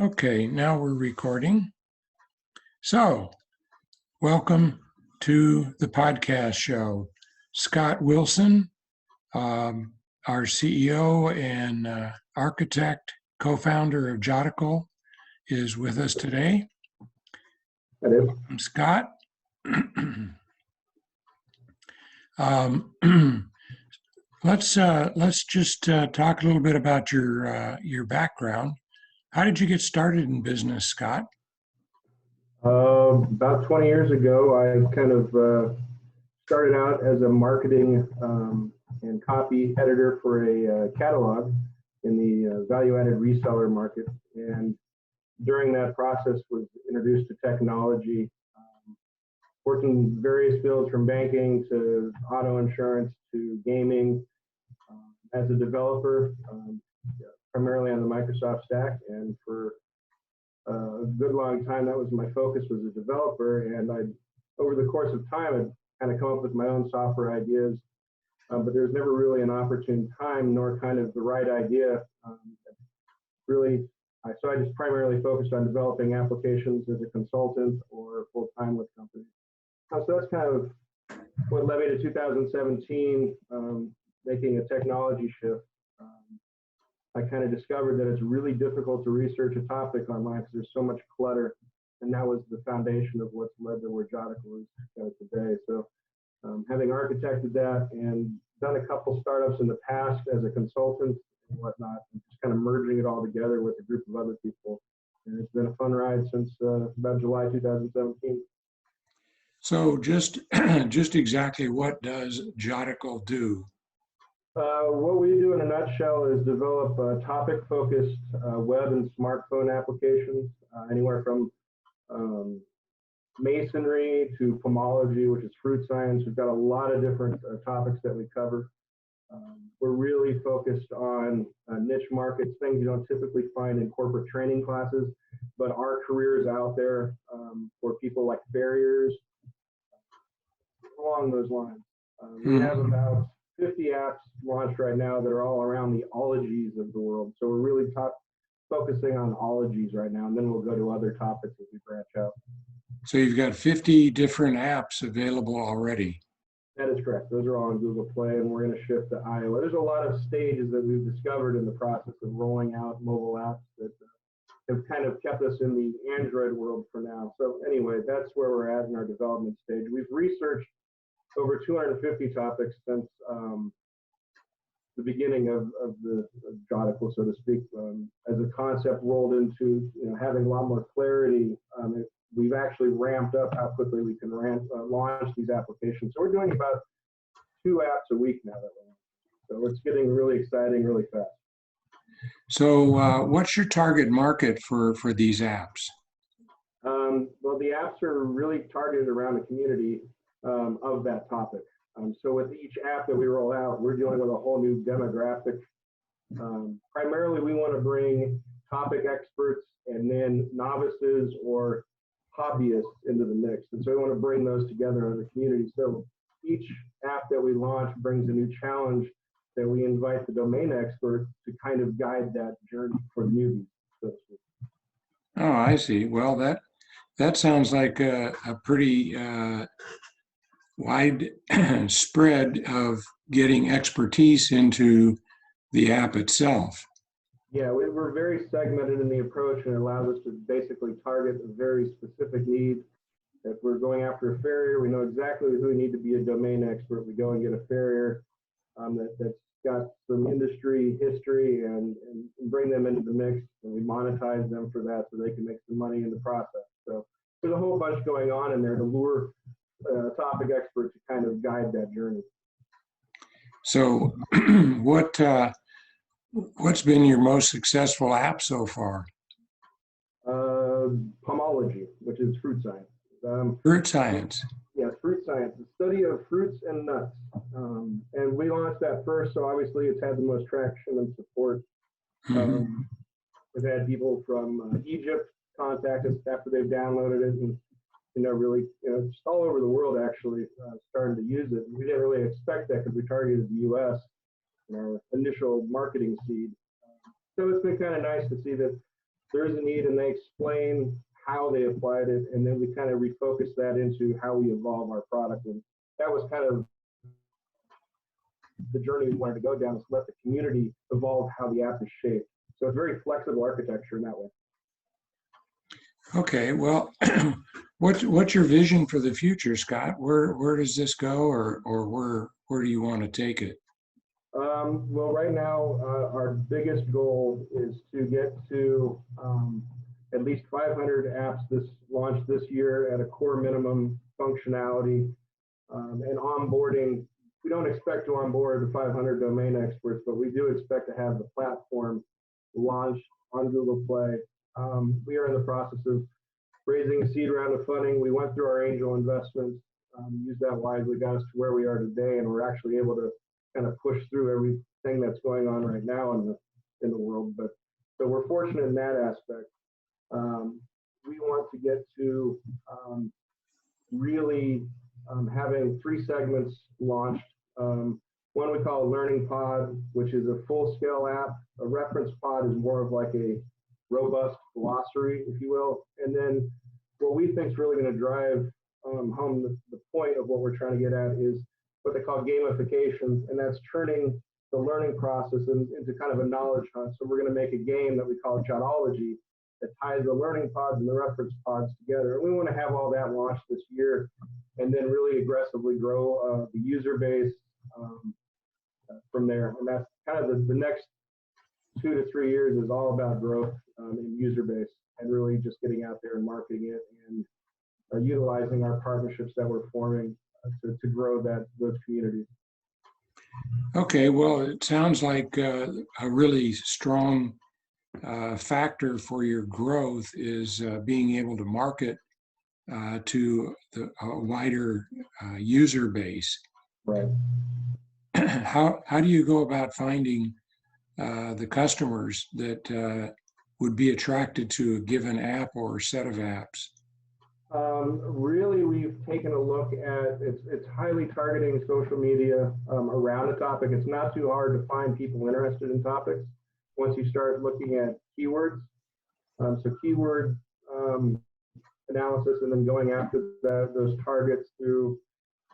Okay, now we're recording. So, welcome to the podcast show. Scott Wilson, our CEO and architect, co-founder of Joticle, is with us today. Hello. I'm Scott. Let's just talk a little bit about your background. How did you get started in business, Scott? About 20 years ago, I kind of started out as a marketing and copy editor for a catalog in the value-added reseller market. And during that process was introduced to technology, working in various fields from banking to auto insurance to gaming. As a developer, primarily on the Microsoft stack, and for a good long time that was my focus, was a developer. And over the course of time, I'd kind of come up with my own software ideas, but there was never really an opportune time nor kind of the right idea. So I just primarily focused on developing applications as a consultant or full-time with companies. So that's kind of what led me to 2017, making a technology shift. I kind of discovered that it's really difficult to research a topic online because there's so much clutter, and that was the foundation of what's led to where Joticle is today. So having architected that and done a couple startups in the past as a consultant and whatnot, and just kind of merging it all together with a group of other people. And it's been a fun ride since about July 2017. So just exactly what does Joticle do? What we do in a nutshell is develop topic-focused web and smartphone applications, anywhere from masonry to pomology, which is fruit science. We've got a lot of different topics that we cover. We're really focused on niche markets, things you don't typically find in corporate training classes, but are careers out there for people like farriers, along those lines. We have about 50 apps launched right now that are all around the ologies of the world. So we're really focusing on ologies right now, and then we'll go to other topics as we branch out. So you've got 50 different apps available already. That is correct. Those are all on Google Play, and we're going to shift to Iowa. There's a lot of stages that we've discovered in the process of rolling out mobile apps that have kind of kept us in the Android world for now. So anyway, that's where we're at in our development stage. We've researched over 250 topics since the beginning of the Joticle, so to speak. As a concept rolled into having a lot more clarity, we've actually ramped up how quickly we can launch these applications. So we're doing about 2 apps a week now. So it's getting really exciting really fast. So what's your target market for these apps? Well, the apps are really targeted around the community of that topic. So with each app that we roll out, we're dealing with a whole new demographic. Primarily, we want to bring topic experts and then novices or hobbyists into the mix. And so we want to bring those together in the community. So each app that we launch brings a new challenge that we invite the domain expert to kind of guide that journey for newbies, so to speak. Oh, I see. Well, that sounds like a pretty wide spread of getting expertise into the app itself. Yeah, we're very segmented in the approach, and it allows us to basically target a very specific need. If we're going after a farrier, we know exactly who we need to be a domain expert. We go and get a farrier that's got some industry history and bring them into the mix, and we monetize them for that so they can make some money in the process. So there's a whole bunch going on in there to lure topic expert to kind of guide that journey. So what's been your most successful app so far? Pomology, which is fruit science. Fruit science. Yes, fruit science, the study of fruits and nuts. And we launched that first, so obviously it's had the most traction and support. We've had people from Egypt contact us after they've downloaded it, and really, just all over the world actually starting to use it. We didn't really expect that because we targeted the U.S. in our initial marketing seed. So it's been kind of nice to see that there's a need, and they explain how they applied it, and then we kind of refocus that into how we evolve our product. And that was kind of the journey we wanted to go down, is let the community evolve how the app is shaped. So it's very flexible architecture in that way. Okay, well, what's your vision for the future, Scott? Where does this go, or where do you want to take it? Well, right now, our biggest goal is to get to at least 500 apps launched this year at a core minimum functionality, and onboarding. We don't expect to onboard the 500 domain experts, but we do expect to have the platform launched on Google Play. We are in the process of raising a seed round of funding. We went through our angel investments, used that wisely, got us to where we are today, and we're actually able to kind of push through everything that's going on right now in the world. But so we're fortunate in that aspect. We want to get to really having 3 segments launched. One we call a learning pod, which is a full-scale app. A reference pod is more of like a robust glossary, if you will. And then what we think is really going to drive home the point of what we're trying to get at is what they call gamification, and that's turning the learning process into kind of a knowledge hunt. So we're going to make a game that we call Jotlogy that ties the learning pods and the reference pods together. And we want to have all that launched this year, and then really aggressively grow the user base from there. And that's kind of the next 2 to 3 years is all about growth in user base, and really just getting out there and marketing it, and utilizing our partnerships that we're forming to grow those communities. Okay, well, it sounds like a really strong factor for your growth is being able to market to a wider user base. Right. How do you go about finding the customers that would be attracted to a given app or set of apps? Really, we've taken a look at it's highly targeting social media around a topic. It's not too hard to find people interested in topics once you start looking at keywords. So keyword analysis, and then going after those targets through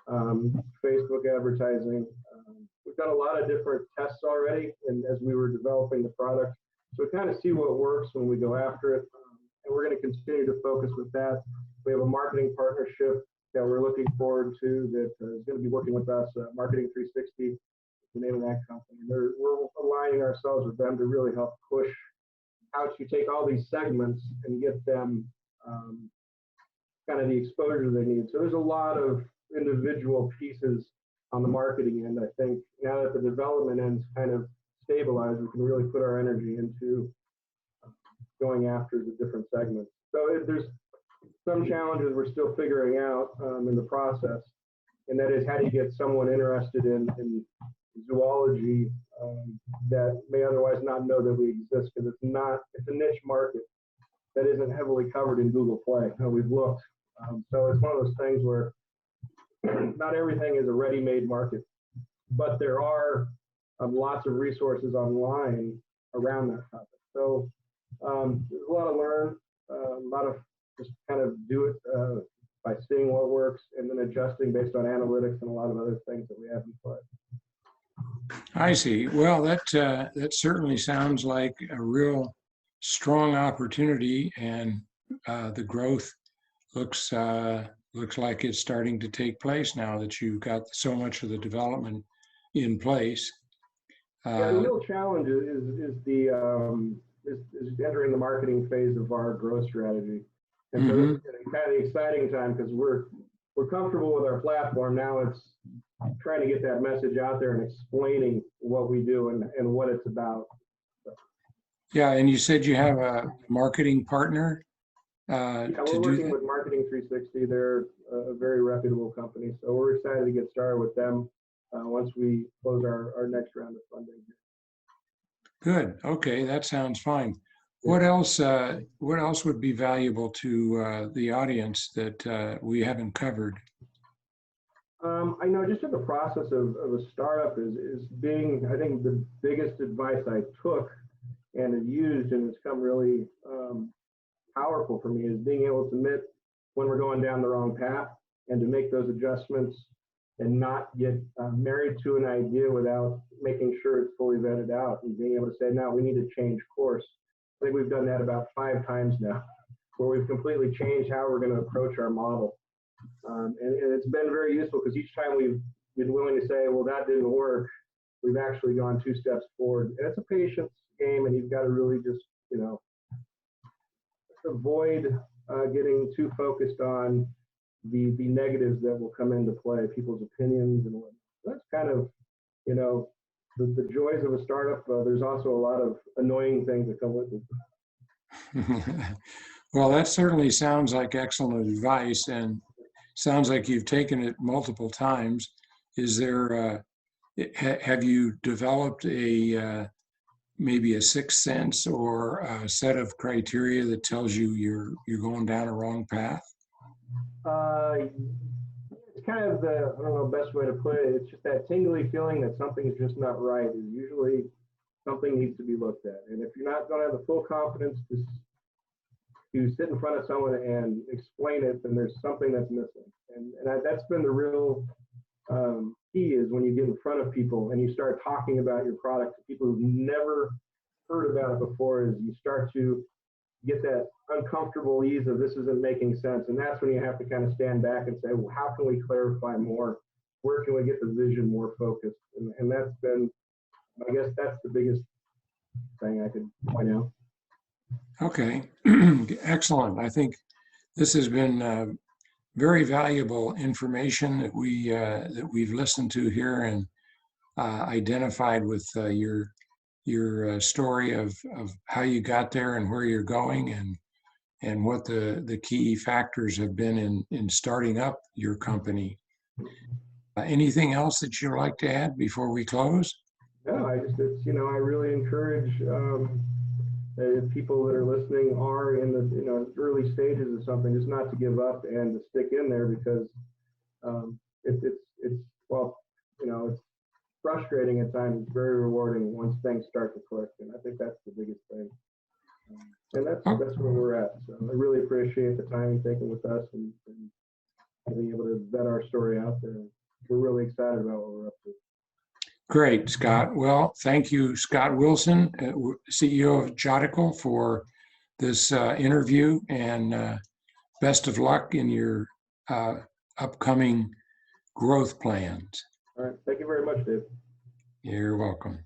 Facebook advertising. We've done a lot of different tests already, and as we were developing the product, so we kind of see what works when we go after it, and we're going to continue to focus with that. We have a marketing partnership that we're looking forward to that is going to be working with us, Marketing 360, the name of that company. We're aligning ourselves with them to really help push how to take all these segments and get them kind of the exposure they need. So there's a lot of individual pieces on the marketing end. I think now that the development end's kind of stabilized, we can really put our energy into going after the different segments. So there's some challenges we're still figuring out in the process, and that is, how do you get someone interested in zoology that may otherwise not know that we exist, because it's a niche market that isn't heavily covered in Google Play. We've looked. So it's one of those things where not everything is a ready-made market, but there are lots of resources online around that topic. So there's a lot to learn, a lot of just kind of do it by seeing what works and then adjusting based on analytics and a lot of other things that we have in play. I see. Well, that certainly sounds like a real strong opportunity, and the growth looks like it's starting to take place now that you've got so much of the development in place. Yeah, the real challenge is entering the marketing phase of our growth strategy. And so this is kind of the exciting time, because we're comfortable with our platform. Now it's trying to get that message out there and explaining what we do and what it's about. So. Yeah, and you said you have a marketing partner Yeah, to we're do working that? with Marketing 360. They're a very reputable company, so we're excited to get started with them once we close our next round of funding. Good. Okay, that sounds fine. What else would be valuable to the audience that we haven't covered? I know just in the process of a startup is being, I think the biggest advice I took and have used and has come really powerful for me is being able to admit when we're going down the wrong path and to make those adjustments and not get married to an idea without making sure it's fully vetted out and being able to say, no, we need to change course. I think we've done that about 5 times now, where we've completely changed how we're going to approach our model. And it's been very useful because each time we've been willing to say, well, that didn't work, we've actually gone 2 steps forward. And it's a patience game, and you've got to really just, avoid getting too focused on the negatives that will come into play, people's opinions and what. That's kind of, the joys of a startup. There's also a lot of annoying things that come with it. Well, that certainly sounds like excellent advice, and sounds like you've taken it multiple times. Is there, have you developed maybe a sixth sense or a set of criteria that tells you you're going down a wrong path? It's kind of the, I don't know, best way to put it. It's just that tingly feeling that something is just not right. Is usually something needs to be looked at. And if you're not going to have the full confidence to sit in front of someone and explain it, then there's something that's missing. And that's been the real key, is when you get in front of people and you start talking about your product to people who've never heard about it before, is you start to get that uncomfortable ease of this isn't making sense. And that's when you have to kind of stand back and say, well, how can we clarify more? Where can we get the vision more focused? And that's been, I guess that's the biggest thing I could point out. Okay, excellent. I think this has been very valuable information that we've listened to here and identified with your story of how you got there and where you're going, and what the key factors have been in starting up your company. Anything else that you'd like to add before we close? No, I really encourage people that are listening are in the early stages of something, just not to give up and to stick in there, because it's frustrating at times. It's very rewarding once things start to click, and I think that's the biggest thing. And that's where we're at. So I really appreciate the time you've taken with us and being able to vet our story out there. We're really excited about what we're up to. Great, Scott. Well, thank you, Scott Wilson, CEO of Joticle, for this interview, and best of luck in your upcoming growth plans. All right. Thank you very much, Dave. You're welcome.